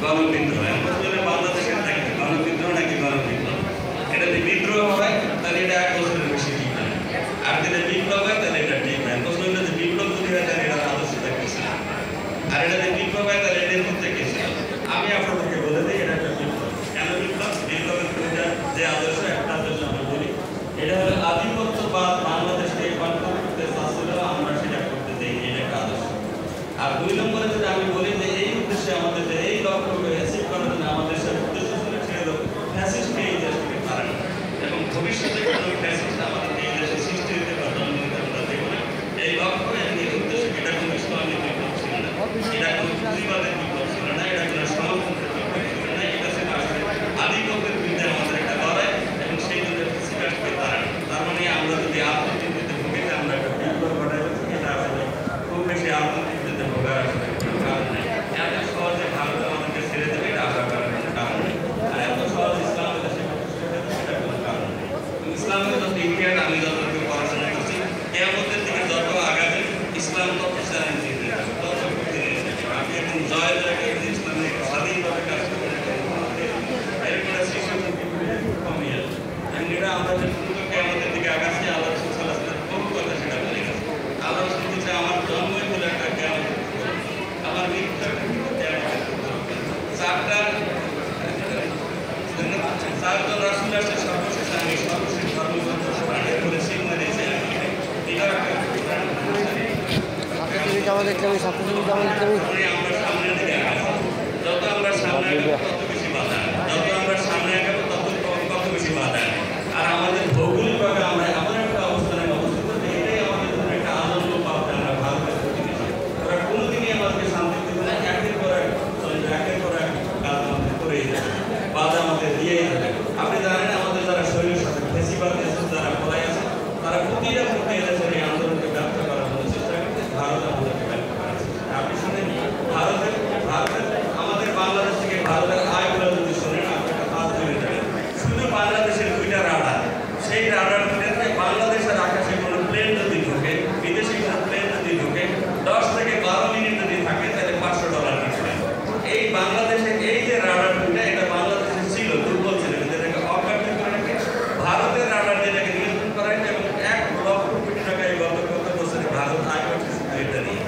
গণবিদ্রোহ। এখন যদি বাংলাদেশের দেখেন গণবিদ্রোহ নাকি গণবিদ্রোহ, এটা যদি বিদ্রোহ হয় তাহলে এটা 1 বছরের বেশি ঠিক না, আর যদি বিপ্লব হয় তাহলে এটা ঠিক না। প্রশ্ন হলো যে বিপ্লব যদি হয় তাহলে এটা আদর্শটা কি ছিল, আর এটা যদি বিপ্লব হয় তাহলে এটার মধ্যে কি ছিল। আমি আপনাদেরকে বলে দিই এটা একটা বিপ্লব। কেন বিপ্লব? বিপ্লবের যে আদর্শ, একটা আদর্শ আমি বলি, এটা হলো আধিপত্যবাদ বাংলাদেশকে কন্ট্রোল করতে চাচ্ছিল, আমরা সেটা করতে দেই, এটা একটা আদর্শ। আর 2 নম্বরে যদি আমি বলি যে এই উদ্দেশ্যে আমাদের যে এই লক্ষ্যকে অ্যাচিভ করার জন্য আমাদের সব উদ্দেশ্য ছিল ছেড়ে দাও ফ্যাসিস্টকে এই দেশ থেকে তাড়ানো, এবং ভবিষ্যতে কোনো ফ্যাসিস্ট আমাদের এই দেশে সৃষ্টি হতে বা জন্ম নিতে আমরা দেব না। এই লক্ষ্য এবং এই উদ্দেশ্য, এটা কোনো ইসলামী বিপ্লব ছিল না, এটা কোনো পুঁজিবাদের বিপ্লব ছিল না, এটা কোনো সমাজতন্ত্রের বিপ্লব ছিল না, এটা ছিল আসলে আধিপত্যের বিরুদ্ধে আমাদের একটা লড়াই এবং সেই জন্য ফ্যাসিস্টকে তাড়ানো। তার মানে আমরা যদি আত্মতৃপ্তিতে ভুগি যে আমরা একটা বিপ্লব ঘটাই, এটা আসলে খুব বেশি আত্মতৃপ্তিতে ভোগার আসলে কোনো কারণ নেই। এত সহজে ভারত আমাদেরকে ছেড়ে দেবে এটা আশা করার কোনো কারণ নেই, আর এত সহজ ইসলামের দেশে সেটা কোনো কারণ নেই। ইসলামের যত ইতিহাস আমি যতটুকু পড়াশোনা করছি, কিয়ামতের দিকে যত আগাবে ইসলাম তত চ্যালেঞ্জিং হয়ে যাবে, তত কঠিন হয়ে যাবে। আমি এখন জয় জয়কে ইসলামে স্বাধীনভাবে কাজ করে এরপরে শিশু কমে যাবে। এটা আমরা যে দ্রুত কিয়ামতের দিকে আগাচ্ছি, আল্লাহ রাসূল সাল্লাল্লাহু আলাইহি ওয়াসাল্লাম বহু কথা সেটা বলে গেছে। আল্লাহ রাসূল বলছে আমার জন্মই হলো একটা কিয়ামত, আমার মৃত্যু চারজন রাসূল আসছে, সর্বশেষ আমি, সর্বশেষ ধর্মগ্রন্থ পাঠের করে সিংহ দিয়েছে। এটাও একটা আমরা সামনের দিকে আগাবো, যত আমরা সামনে আগাবো তত বেশি বাধা, যত আমরা সামনে আগাবো তত বেশি বাধা। আর আমাদের ভৌগোলিকভাবে আমরা এমন একটা অবস্থানে অবস্থিত, এটাই আমাদের জন্য একটা আনন্দ পাবে। আমরা ভারতের প্রতিবেশী, ওরা কোনোদিনই আমাদেরকে শান্তি দেবে না, একের পর এক কাজ আমাদের করেই যাবে, বাধা আমাদের দিয়েই যাবে। আপনি জানেন আমাদের যারা শরীর সাথে ফেসিবাদ আছে, যারা পলাই আছে, তারা প্রতিটা দেশের এই আন্দোলনকে ব্যর্থ করার জন্য চেষ্টা করছে, ভারত আমাদেরকে ব্যর্থ করার চেষ্টা। আপনি শুনেন ভারতের আমাদের বাংলাদেশ থেকে ভারতের আয়গুলো যদি শোনেন, আপনি একটা কাজ করে যাবেন, শুধু বাংলাদেশের 2টা রাডার, সেই রাডার থেকে বাংলাদেশের আকাশে কোনো প্লেন যদি ঢোকে, বিদেশি কোনো প্লেন যদি ঢোকে, 10 থেকে 12 মিনিট যদি থাকে তাহলে $500 দিতে। এই বাংলাদেশে এই যে রাডার 2টা, এটা বাংলাদেশে ছিল, দুর্বল ছিল, যেটাকে অকার্যকর করে রাখে ভারতের রাডার, যেটাকে নিয়ন্ত্রণ করা হয়, এবং 1 লক্ষ কোটি টাকা এই গত বছরে ভারত আয় করছে এটা নিয়ে।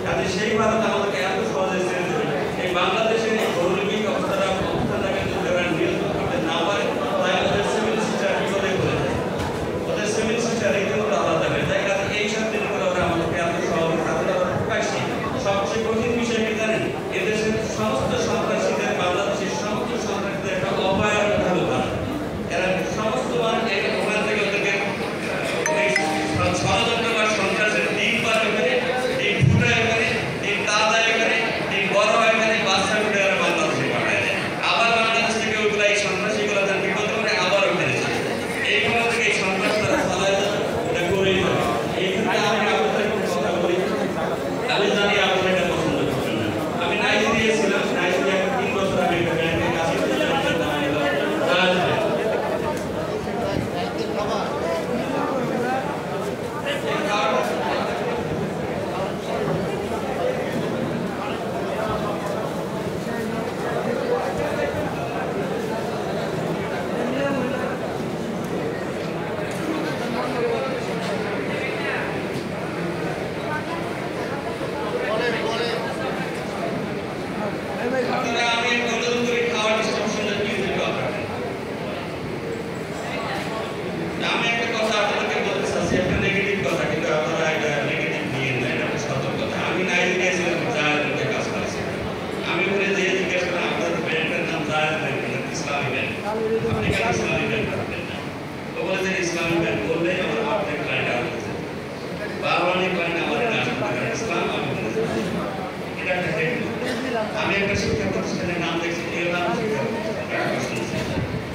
কাজে সেই ভারত আমাদেরকে এত সহজে ছেড়ে দেবে, এই বাংলাদেশের এই ভৌগোলিক অবস্থাটাকে যদি ওরা নিয়ন্ত্রণ করতে না পারে, তাই ওদের সিভিল সিস্টেম বিপদে পড়ে যায়, ওদের সিভিল সিস্টেম রীতিমতো আলাদা হয়ে যায়। কারণ এইসব দিনগুলো ওরা আমাদেরকে এত সহজে তাদের প্রকাশ্যে সবচেয়ে কঠিন বিষয় কি জানেন? এদেশের সমস্ত সন্ত্রাসীদের, বাংলাদেশের সমস্ত সন্ত্রাসীদের একটা অভয়ারণ্য হলো ভারত। এরা সমস্ত ওখান থেকে ওদেরকে ষড়যন্ত্র বা সন্ত্রাসের ডিম পার করে, ডিম ফুটায় করে, ডিম তাজা করে, ডিম বড় হয় করে, বাচ্চা ফুটে ওরা বাংলাদেশে পাঠায় দেয়। আবার বাংলাদেশ থেকে ওইগুলো এই সন্ত্রাসীগুলো তার বিপদ করে আবার ওখানে যায়। এইগুলো থেকে এই সন্ত্রাস তারা চালায় যাবে, এটা করেই যাবে। এই ক্ষেত্রে আমি আপনাদের কথা বলি, আমি জানি আপনারা এটা পছন্দ করবেন না। আমি নাইজেরিয়া ছিলাম, নাইজেরিয়া 3 বছর আগে একটা ব্যাংকের কাছে ইসলামী ব্যাংক বললে আমাদের ক্লায়েন্ট আউট হয়ে যাবে, বারবারই ক্লায়েন্ট আমাদের ইসলাম এটা একটা হেডলাইন। আমি একটা শিক্ষা প্রতিষ্ঠানের নাম দেখছি, এর নাম শিক্ষা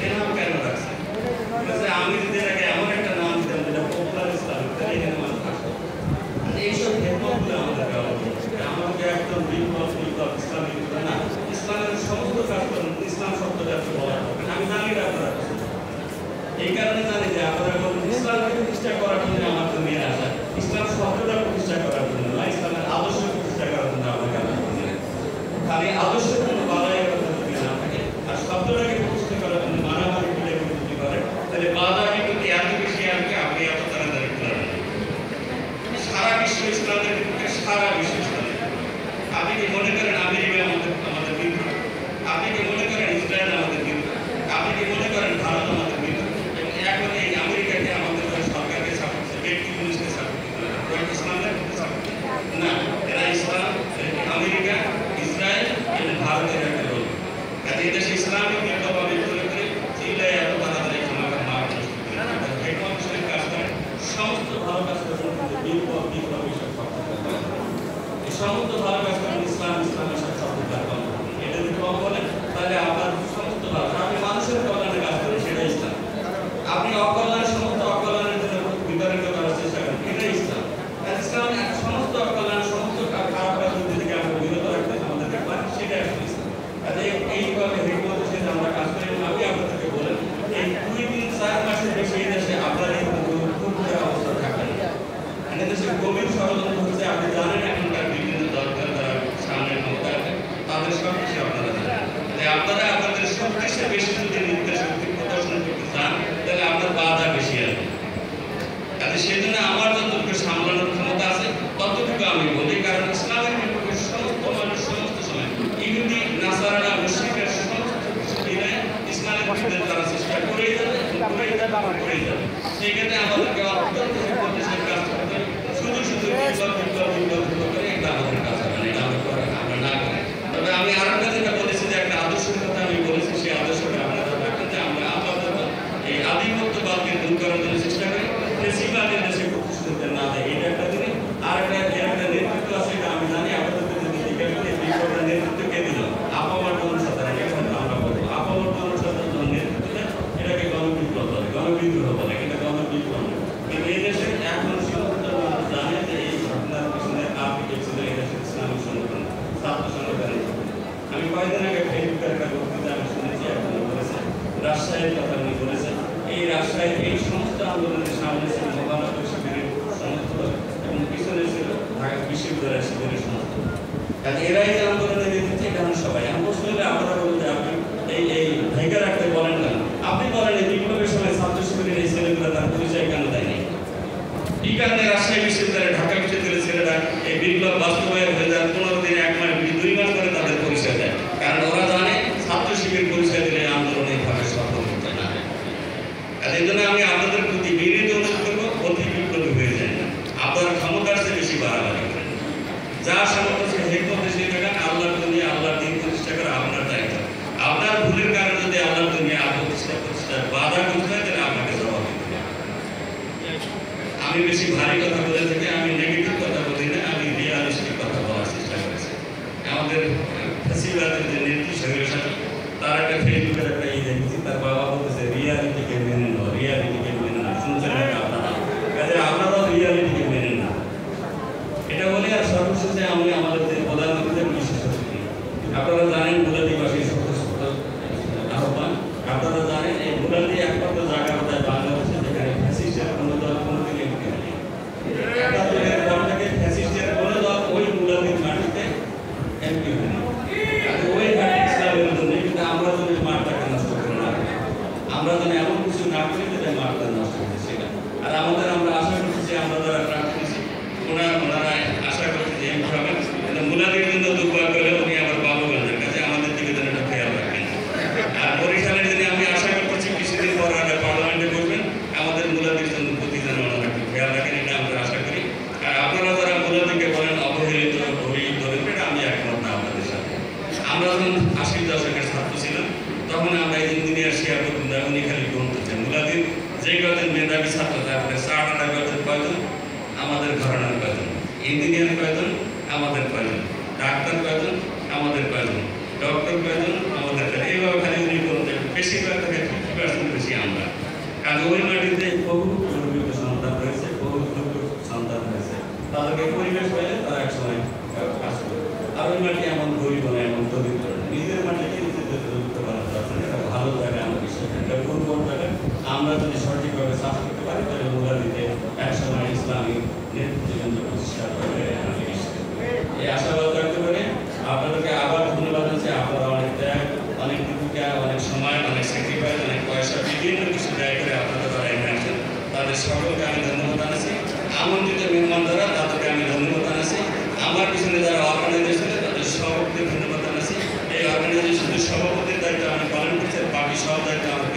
এর নাম কেন রাখছে? আমি যদি এটাকে এমন একটা নাম দিতাম যেটা পপুলার ইসলামিক, তাহলে এখানে মানুষ আসতো। এইসব হেডমার্কগুলো আমাদের আমাকে একদম বিপ্লব ইসলামিক না, ইসলামের সমস্ত কাজকর্ম ইসলাম শব্দটা বলা হবে। আমি জানি না আপনারা এই কারণে জানি যে আপনারা ইসলামকে প্রতিষ্ঠা করার জন্য আমার জন্য আসা, ইসলাম শব্দটা প্রতিষ্ঠা করার জন্য না, ইসলামের আদর্শ প্রতিষ্ঠা করার জন্য আমাকে খালি আদর্শের জন্য বাধাই কি মনে করেন আমেরিকা আমাদের মিত্র? আপনি কি মনে করেন ইসরায়েল আমাদের মিত্র? আপনি কি মনে করেন ভারত আমাদের মিত্র? এবং এখন এই আমেরিকাকে আমাদের সরকারকে সাপোর্ট করছে, ব্যক্তি পুলিশকে সাপোর্ট করছে, ইসলামের সাপোর্ট না, এরা ইসলাম, আমেরিকা, ইসরায়েল এবং ভারতের একটা রোল। কাজে এই দেশে ইসলামিক বিপ্লব বিপ্লব করে চিল্লায় এত তাড়াতাড়ি ক্ষমাকে মার হেডমাস্টারের কাজ করে, সমস্ত ভালো কাজ করে বিপ্লব বিপ্লব এসব এই সমস্ত ভালো কাজ করেন ইসলামের সাথে সম্পর্ক কম। এটা যদি কম বলেন তাহলে আপনার সমস্ত ভালো, আপনি মানুষের কল্যাণে কাজ করেন, সেটা ইসলাম। আপনি অকল্যাণের সমস্ত অকল্যাণের জন্য বিতরিত করার চেষ্টা করেন, এটা ইসলাম। ইসলাম সমস্ত অকল্যাণ সমস্ত খারাপ কাজ থেকে আমরা বিরত রাখতে আমাদেরকে পারি, সেটা আসলে ইসলাম। কাজে এইভাবে হেকমতের সাথে আমরা কাজ করি। আমি আপনাদেরকে বলেন এই 2-3-4 মাসের বেশি এই দেশে আপনার এই অবস্থা থাকবে না। দেশের গভীর ষড়যন্ত্র হচ্ছে, আপনি জানেন এখনকার বিভিন্ন দরকার তারা সামনে ক্ষমতা আছে, তাদের সব কিছু আপনারা জানেন। তাই আপনারা আপনাদের শক্তির বেশি যদি নিজেদের শক্তি প্রদর্শন করতে চান তাহলে আপনার বাধা বেশি আসবে। কাজে সেজন্য আমার যতটুকু সামলানোর ক্ষমতা আছে ততটুকু আমি বলি, কারণ ইসলামের বিপক্ষে সমস্ত মানুষ সমস্ত সময় ইহুদি নাসারারা মুশরিকরা সমস্ত ইসলামের বিরুদ্ধে তারা চেষ্টা করেই যাবে, করেই যাবে। সেই ক্ষেত্রে আমাদেরকে অত্যন্ত হিকমতের কাজ করতে হবে। শুধু শুধু বিপ্লব করে এটা আমাদের কাজ হবে না, এটা আমরা না করি। তবে আমি আরো একটা যেটা বলেছি যে একটা আদর্শের কথা আমি বলেছি, সেই আদর্শটা আপনারা রাখেন যে আমরা আপাতত এই আধিপত্যবাদকে দূর করার জন্য চেষ্টা করি, বেশিরভাগের দেশে প্রতিষ্ঠিত না দেয়। এটা একটা জিনিস। আর একটা নেতৃত্ব আছে, এটা আমি জানি। আপনাদের যদি জিজ্ঞাসা করি বিপ্লবের নেতৃত্ব কে দিল, আপামর্দন সাধারণ, এখন আমরা বলবো আপামর্দন সাধারণ নেতৃত্ব দেয়, এটাকে গণবিপ্লব বলে, গণবিদ্রোহ বলে, এটা গণবিপ্লব। কিন্তু এই দেশে এখন সমস্ত মানুষ জানে যে এই ঘটনার পিছনে আর্থিক ছিল এই দেশের ইসলামিক সংগঠন, ছাত্র সংগঠন। আমি কয়েকদিন আগে ফেসবুকের একটা বক্তৃতা আমি শুনেছি, এখন বলেছে রাজশাহীর কথা উনি বলেছেন। এই রাজশাহীর এই সমস্ত আন্দোলনের সামনে ছিল মোবারক শিবিরের সমস্ত এবং পিছনে ছিল ঢাকা বিশ্ববিদ্যালয়ের শিবিরের সমস্ত। কারণ এরাই যে আন্দোলনের নেতৃত্বে, এখানে সবাই আমি প্রশ্ন হলে আপনারা বলুন যে আপনি এই ভাইকা রাখতে বলেন কেন? আপনি বলেন এই বিপ্লবের সময় ছাত্র শিবিরের এই ছেলেগুলো তার পরিচয় কেন দেয়নি? এই কারণে রাজশাহী বিশ্ববিদ্যালয়, ঢাকা বিশ্ববিদ্যালয়ের ছেলেরা এই বিপ্লব বাস্তবায়ন হয়ে যায় 15 দিন, 1 মাস, 2 মাস পরে তাদের পরিচয় দেয়। কারণ ওরা জানে ছাত্র শিবির পরিচয় দিলে আন্দোলন এইভাবে সফল হতে না। আর এই জন্য আমি আপনাদের প্রতি বিনীত অনুরোধ করবো, অতি বিপ্লবী হয়ে যায় না। আপনার ক্ষমতার চেয়ে বেশি বাড়াবাড়ি করেন, যা সামর্থ্য হেকমত বেশি টাকা আল্লাহর দুনিয়া আল্লাহর দিন প্রতিষ্ঠা করা আপনার দায়িত্ব। আপনার ভুলের কারণে যদি আল্লাহর দুনিয়া প্রতিষ্ঠা বাধা করতে হয় তাহলে আপনাকে জবাব দিতে হবে। আমি বেশি ভারী কথা বলে থাকি, আমি নেগেটিভ কথা বলি না, আমি রিয়ালিস্টিক কথা বলার চেষ্টা করেছি। আমাদের ফেসিবাদের যে নেতৃত্ব তার একটা ফেসবুকের একটা দেখেছি, তার বাবা বলতেছে রিয়ালিটিকে মেনে নাও, রিয়ালিটিকে মেনে নাও। শুনছেন আপনারা? কাজে আপনারাও রিয়ালিটিকে মেনে না, এটা বলে। আর সর্বশেষে আমি আমাদের যে প্রধানমন্ত্রীদের বিশেষ আপনারা জানেন মুলাদিবাসী আহ্বান, আপনারা জানেন এই মুলাদি একমাত্র জায়গা কোথায় বাংলাদেশে যেখানে ফ্যাসিস্টের কোনো দল কোনোদিন এমপি হয়নি। 71-এর পর থেকে ফ্যাসিস্টের কোনো দল ওই মুলাদির মাটিতে এমপি হয়নি। ওই ঘাটে ইসলামের জন্য, কিন্তু আমরা যদি মাঠটাকে নষ্ট করে না, আমরা যেন এমন কিছু না করি যেটা মাঠটা নষ্ট করে সেটা। আর আমরা আশা করছি আমরা যারা প্রার্থী ওনারা আশা করছি যে এমপি হবেন, মুলাদির জন্য দুর্ভাগ্য হলে উনি আবার বাবুগঞ্জের কাছে আমাদের দিকে যেন একটা খেয়াল রাখেন। আর বরিশালের যদি আমি আশা করছি কিছুদিন পর পার্লামেন্টে বসবেন, আমাদের মুলাদির জন্য প্রতি যেন ওনারা একটু খেয়াল রাখেন, এটা আমরা আশা করি। আর আপনারা যারা মুলাদিকে বলেন অবহেলিত দরিদ্র, এটা আমি একমত না আপনাদের সাথে। আমরা যখন 80 দশকের ছাত্র ছিলাম তখন আমরা এই ইঞ্জিনিয়ার শেয়ার করতাম, উনি খালি বলতেছেন মুলাদির যে কয়জন মেধাবী ছাত্র তারপরে 60 কয়জন কয়জন আমাদের ঘরানার কয়জন, ইঞ্জিনিয়ার কয়জন আমাদের কয়জন, ডাক্তার কয়জন আমাদের কয়জন, ডক্টর কয়জন আমাদের কয়জন, এইভাবে খালি উনি বলতে বেশিরভাগ থেকে 50% বেশি আমরা। কারণ ওই মাটিতে বহু গর্বিত সন্তান রয়েছে, বহু সন্তান রয়েছে, তাদেরকে পরিবেশ পাইলে তারা এক সময় কাজ করে। আর ওই মাটি এমন গরিব নয়, এমন দরিদ্র নয়, নিজের মাটিকে নিজেদের দরিদ্র বানাতে পারছেন, এটা ভালো জায়গা আমার বিশ্বাস, এটা দুর্বল জায়গা। আমরা যদি সঠিকভাবে চাষ করতে পারি তাহলে মুলাদিতে একসময় ইসলামিক নেতৃত্ববৃন্দ প্রতিষ্ঠা করবে আমি বিশ্বাস করি। এই আশাবাদ ব্যক্ত করে আপনাদেরকে আবার ধন্যবাদ জানাচ্ছি। আপনারা অনেক ত্যাগ, অনেক ভূমিকা, অনেক সময়, অনেক স্যাক্রিফাইস, অনেক পয়সা, বিভিন্ন কিছু ব্যয় করে আপনারা যারা এখানে আসেন তাদের সকলকে আমি ধন্যবাদ জানাচ্ছি। আমন্ত্রিত মেহমান যারা তাদেরকে আমি ধন্যবাদ জানাচ্ছি। আমার পিছনে যারা অর্গানাইজেশন তাদের দায়িত্ব আমি পালন করছি, বাকি সব দায়িত্ব আমার